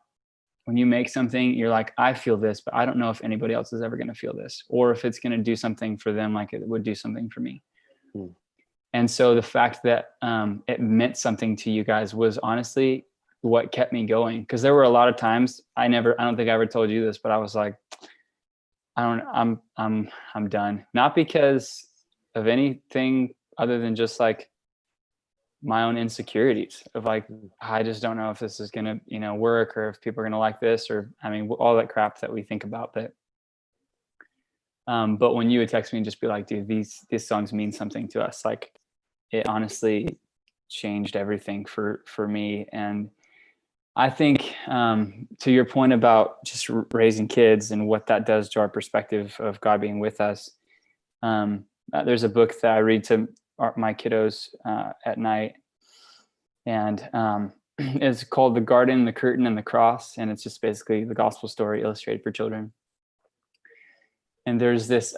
when you make something, you're like, I feel this, but I don't know if anybody else is ever going to feel this, or if it's going to do something for them like it would do something for me. And so the fact that it meant something to you guys was honestly what kept me going. Because there were a lot of times I don't think I ever told you this, but I was like, I'm done. Not because of anything other than just like my own insecurities of like, I just don't know if this is going to, work, or if people are going to like this, or, I mean, all that crap that we think about. But when you would text me and just be like, dude, these songs mean something to us. Like it honestly changed everything for me. And I think to your point about just raising kids and what that does to our perspective of God being with us. There's a book that I read to my kiddos at night, and it's called The Garden, the Curtain, and the Cross. And it's just basically the gospel story illustrated for children. And there's this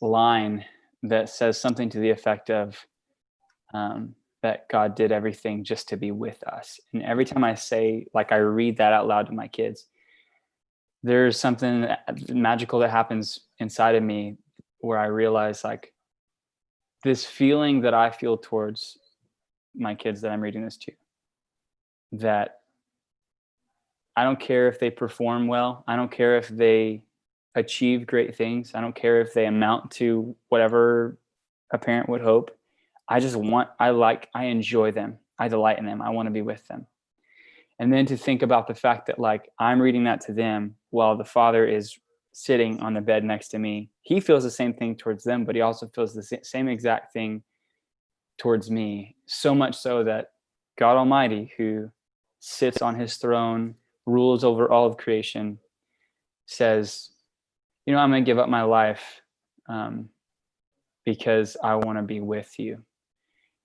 line that says something to the effect of that God did everything just to be with us. And every time I read that out loud to my kids, there's something magical that happens inside of me where I realize like this feeling that I feel towards my kids that I'm reading this to, that I don't care if they perform well. I don't care if they achieve great things. I don't care if they amount to whatever a parent would hope. I enjoy them. I delight in them. I want to be with them. And then to think about the fact that like I'm reading that to them while the Father is sitting on the bed next to me. He feels the same thing towards them, but he also feels the same exact thing towards me, so much so that God Almighty, who sits on his throne, rules over all of creation, says, you know, I'm going to give up my life because I want to be with you.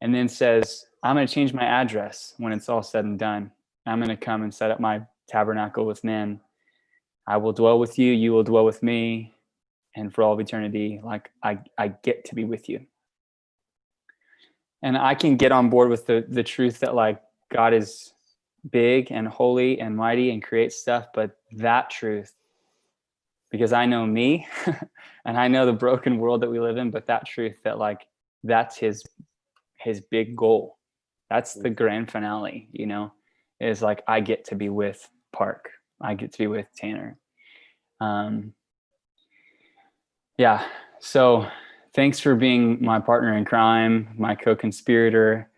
And then says, I'm going to change my address when it's all said and done. I'm going to come and set up my tabernacle with men. I will dwell with you. You will dwell with me. And for all of eternity, like I get to be with you. And I can get on board with the truth that like God is big and holy and mighty and creates stuff. But that truth, because I know me and I know the broken world that we live in, but that truth that like, that's his big goal. That's the grand finale, you know, is like, I get to be with Parke. I get to be with Tanner. Yeah. So thanks for being my partner in crime, my co-conspirator,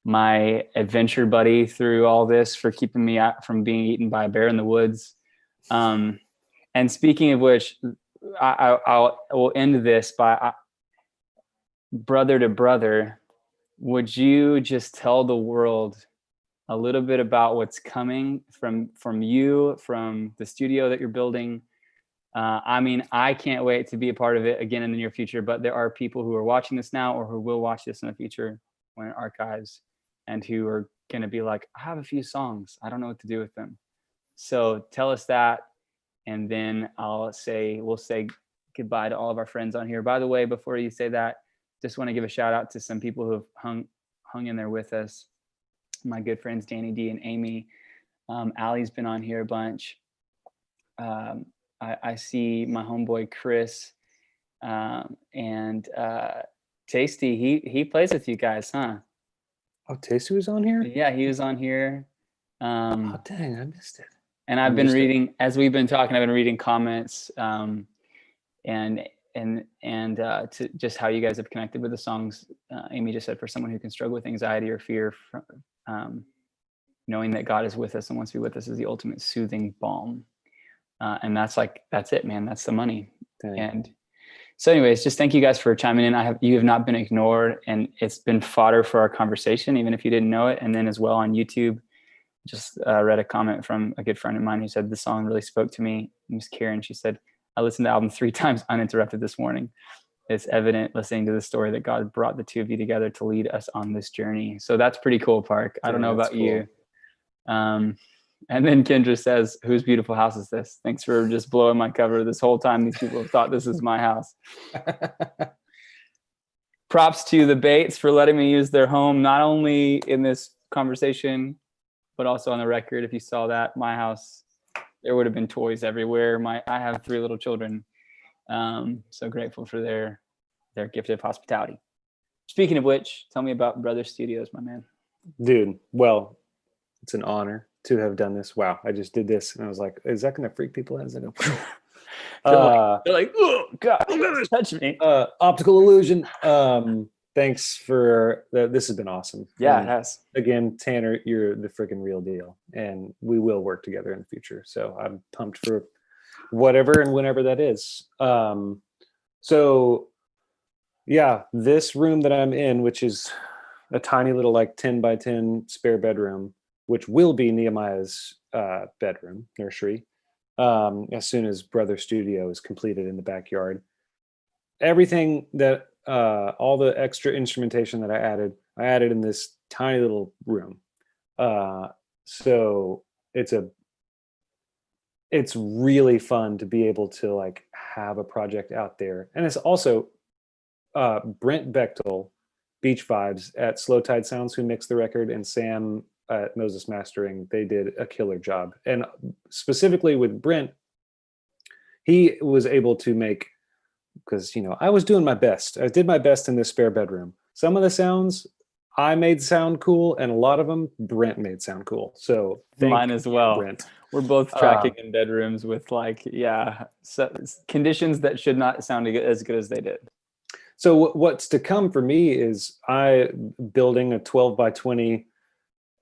my adventure buddy through all this, for keeping me from being eaten by a bear in the woods. And speaking of which, I will end this by brother to brother. Would you just tell the world a little bit about what's coming from you, from the studio that you're building? I mean, I can't wait to be a part of it again in the near future, but there are people who are watching this now or who will watch this in the future when it archives, and who are going to be like, I have a few songs. I don't know what to do with them. So tell us that. And then we'll say goodbye to all of our friends on here. By the way, before you say that, just want to give a shout out to some people who have hung in there with us. My good friends, Danny D and Amy. Allie's been on here a bunch. I see my homeboy Chris and Tasty. He plays with you guys, huh? Oh, Tasty was on here? Yeah, he was on here. Oh, dang, I missed it. And I've been reading, as we've been talking, I've been reading comments and to just how you guys have connected with the songs. Amy just said, for someone who can struggle with anxiety or fear, knowing that God is with us and wants to be with us is the ultimate soothing balm. And that's it, man. That's the money. Dang. And so anyways, just thank you guys for chiming in. You have not been ignored, and it's been fodder for our conversation, even if you didn't know it. And then as well on YouTube, just read a comment from a good friend of mine who said the song really spoke to me. Miss Karen, she said, I listened to the album 3 times uninterrupted this morning. It's evident listening to the story that God brought the two of you together to lead us on this journey. So that's pretty cool, Parke. I don't know about you. And then Kendra says, whose beautiful house is this? Thanks for just blowing my cover this whole time. These people have thought this is my house. Props to the Bates for letting me use their home, not only in this conversation, but also on the record. If you saw that, my house, there would have been toys everywhere. I have 3 little children. So grateful for their gift of hospitality. Speaking of which, tell me about Brother Studios, my man. Dude, well, it's an honor to have done this. Wow, I just did this and I was like, is that going to freak people out? Is that gonna... they're like, oh God, touch me. Optical illusion. Thanks for this has been awesome. Yeah, it has. Again, Tanner, you're the freaking real deal, and we will work together in the future. So I'm pumped for whatever and whenever that is. So yeah, this room that I'm in, which is a tiny little like 10 by 10 spare bedroom, which will be Nehemiah's bedroom, nursery, as soon as Brother Studio is completed in the backyard. Everything that, all the extra instrumentation that I added in this tiny little room. So it's really fun to be able to like have a project out there. And it's also Brent Bechtel, Beach Vibes at Slow Tide Sounds, who mixed the record, and Sam at Moses Mastering. They did a killer job. And specifically with Brent, he was able to make, because, you know, I was doing my best. I did my best in this spare bedroom. Some of the sounds I made sound cool, and a lot of them Brent made sound cool. So mine as well. Brent. We're both tracking in bedrooms with conditions that should not sound as good as they did. So what's to come for me is building a 12 by 20,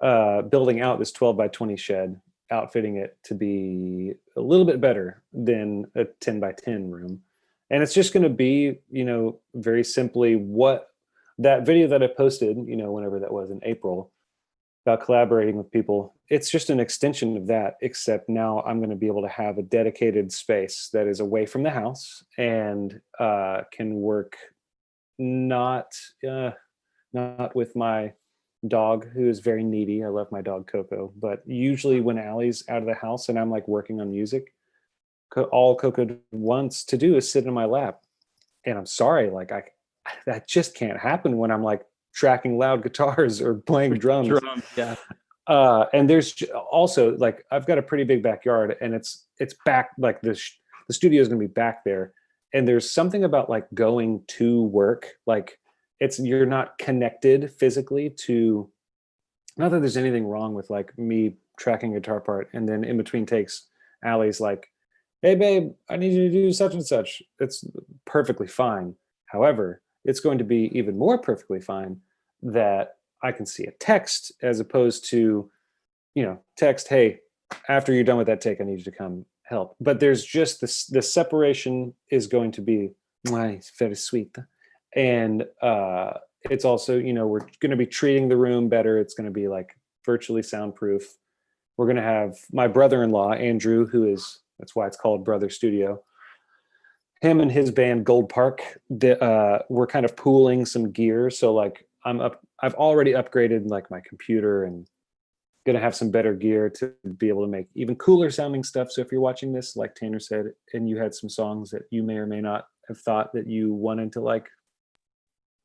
building out this 12 by 20 shed, outfitting it to be a little bit better than a 10 by 10 room. And it's just going to be, you know, very simply what that video that I posted, whenever that was in April, about collaborating with people, it's just an extension of that, except now I'm going to be able to have a dedicated space that is away from the house and can work not not with my dog, who is very needy. I love my dog Coco, but usually when Allie's out of the house and I'm like working on music, all Coco wants to do is sit in my lap. And I'm sorry, like that just can't happen when I'm like tracking loud guitars or playing drums. Yeah. And there's also like I've got a pretty big backyard, and it's back, like the studio is going to be back there, and there's something about like going to work, like you're not connected physically to. Not that there's anything wrong with like me tracking a guitar part, and then in between takes, Allie's like, "Hey babe, I need you to do such and such." It's perfectly fine. However, it's going to be even more perfectly fine that I can see a text as opposed to, text, "Hey, after you're done with that take, I need you to come help." But there's just this, the separation is going to be very sweet. And it's also, we're going to be treating the room better. It's going to be like virtually soundproof. We're going to have my brother-in-law, Andrew, that's why it's called Brother Studio. Him and his band Gold Park, we're kind of pooling some gear. So like I've already upgraded like my computer, and gonna have some better gear to be able to make even cooler sounding stuff. So if you're watching this, like Tanner said, and you had some songs that you may or may not have thought that you wanted to like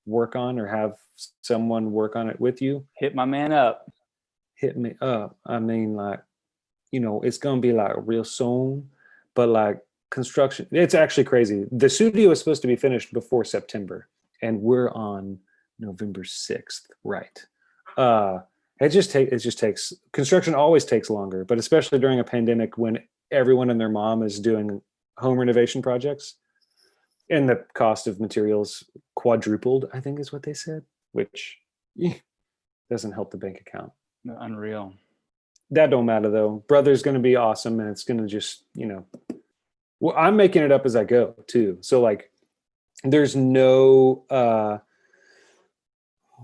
work on or have someone work on it with you, Hit my man up. hit me up. I mean, like, it's gonna be like real soon, but like construction, it's actually crazy. The studio is supposed to be finished before September, and we're on November 6th, right? It just takes, construction always takes longer, but especially during a pandemic when everyone and their mom is doing home renovation projects, and the cost of materials quadrupled, I think is what they said, which doesn't help the bank account. Unreal. That don't matter though. Brother's going to be awesome, and it's going to just, well, I'm making it up as I go too. So like, there's no,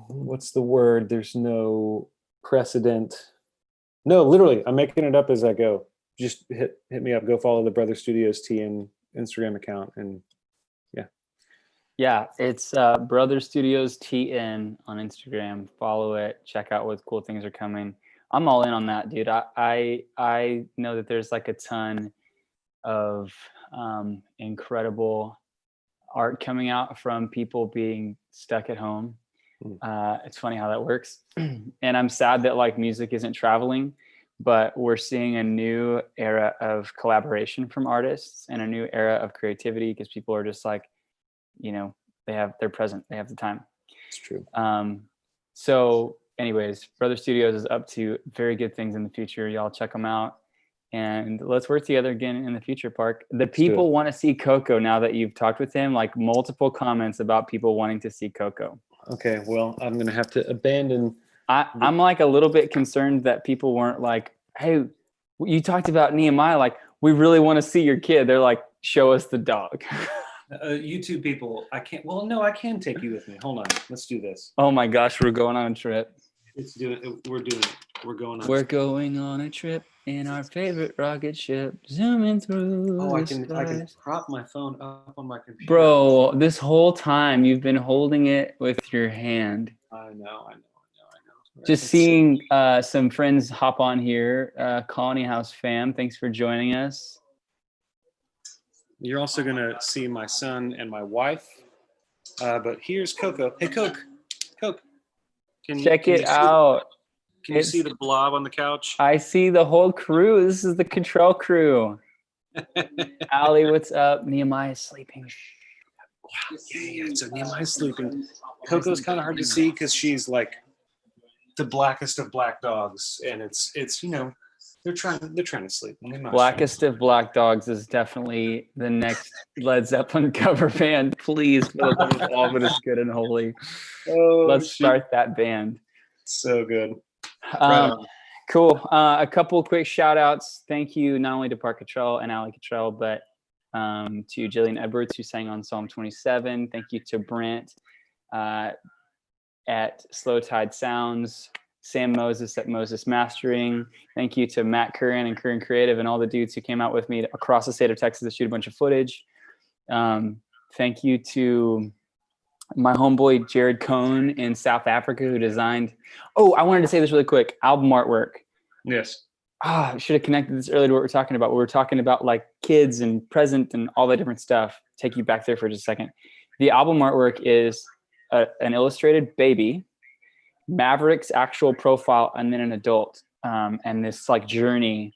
what's the word? There's no precedent. No, literally, I'm making it up as I go. Just hit me up. Go follow the Brother Studios TN Instagram account, and yeah, it's Brother Studios TN on Instagram. Follow it. Check out what cool things are coming. I'm all in on that, dude. I know that there's like a ton of incredible art coming out from people being stuck at home. It's funny how that works. And I'm sad that like music isn't traveling, but we're seeing a new era of collaboration from artists and a new era of creativity, because people are just like, they're present, they have the time. it's true. So anyways, Brother Studios is up to very good things in the future. Y'all check them out, and let's work together again in the future, Park. The people want to see Coco now that you've talked with him, like multiple comments about people wanting to see Coco. Okay, well, I'm going to have to abandon. I'm like a little bit concerned that people weren't like, "Hey, you talked about Nehemiah, like we really want to see your kid." They're like, "Show us the dog." YouTube people, I can't. Well, no, I can take you with me. Hold on, let's do this. Oh my gosh, we're going on a trip. We're doing it. We're going on. We're going on a trip in our favorite rocket ship, zooming through. Oh, I can prop my phone up on my computer. Bro, this whole time you've been holding it with your hand. I know. Just seeing some friends hop on here. Colony House fam, thanks for joining us. You're also going to see my son and my wife. But here's Coco. Hey, Coke. Check it out. Can you see the blob on the couch? I see the whole crew. This is the Cottrell crew. Allie, what's up? Nehemiah's sleeping. Yeah. So Nehemiah's sleeping. Coco's kind of hard to see because she's like the blackest of black dogs, and it's they're trying to sleep. Blackest of Black Dogs is definitely the next Led Zeppelin cover band. Please, for the love of all that is good and holy, let's start that band. So good. Cool. A couple quick shout outs. Thank you not only to Parke Cottrell and Allie Cottrell, but to Jillian Edwards, who sang on Psalm 27. Thank you to Brent. at Slow Tide Sounds, Sam Moses at Moses Mastering. Thank you to Matt Curran and Curran Creative and all the dudes who came out with me across the state of Texas to shoot a bunch of footage. Thank you to my homeboy Jared Cohn in South Africa who designed. Oh, I wanted to say this really quick. Album artwork. Yes. I should have connected this earlier to what we're talking about. We were talking about like kids and present and all that different stuff. Take you back there for just a second. The album artwork is an illustrated baby, Maverick's actual profile, and then an adult. And this like journey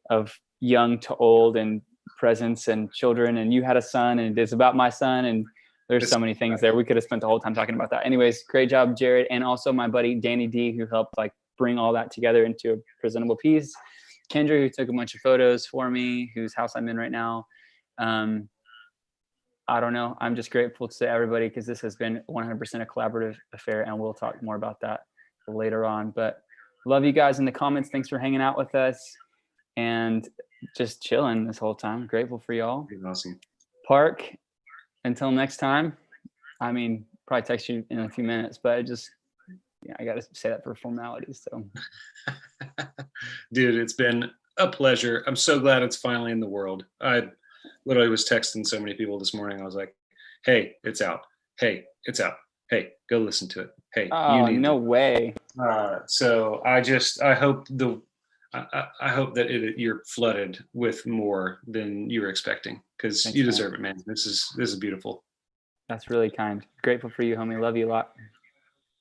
of young to old and presence and children. And you had a son, and it's about my son. And there's so many things there. We could have spent the whole time talking about that. Anyways, great job, Jared. And also my buddy, Danny D, who helped like bring all that together into a presentable piece. Kendra, who took a bunch of photos for me, whose house I'm in right now. I don't know. I'm just grateful to everybody because this has been 100% a collaborative affair, and we'll talk more about that later on. But love you guys in the comments. Thanks for hanging out with us and just chilling this whole time. Grateful for y'all. Awesome. Parke, until next time. I mean, probably text you in a few minutes, but I got to say that for formalities. So, dude, it's been a pleasure. I'm so glad it's finally in the world. I literally was texting so many people this morning. I was like, "Hey, it's out. Hey, it's out. Hey, go listen to it. Hey, you need no way." So I hope I hope that you're flooded with more than you were expecting, because you deserve it, man. This is beautiful. That's really kind. Grateful for you, homie. Love you a lot.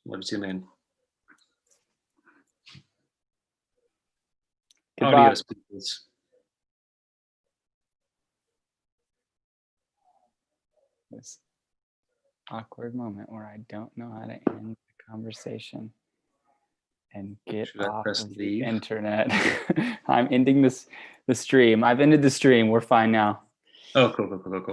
Love you too, man. Goodbye. Adios, peoples. This awkward moment where I don't know how to end the conversation and get off of the internet. I'm ending the stream. I've ended the stream. We're fine now. Oh, cool. Parke,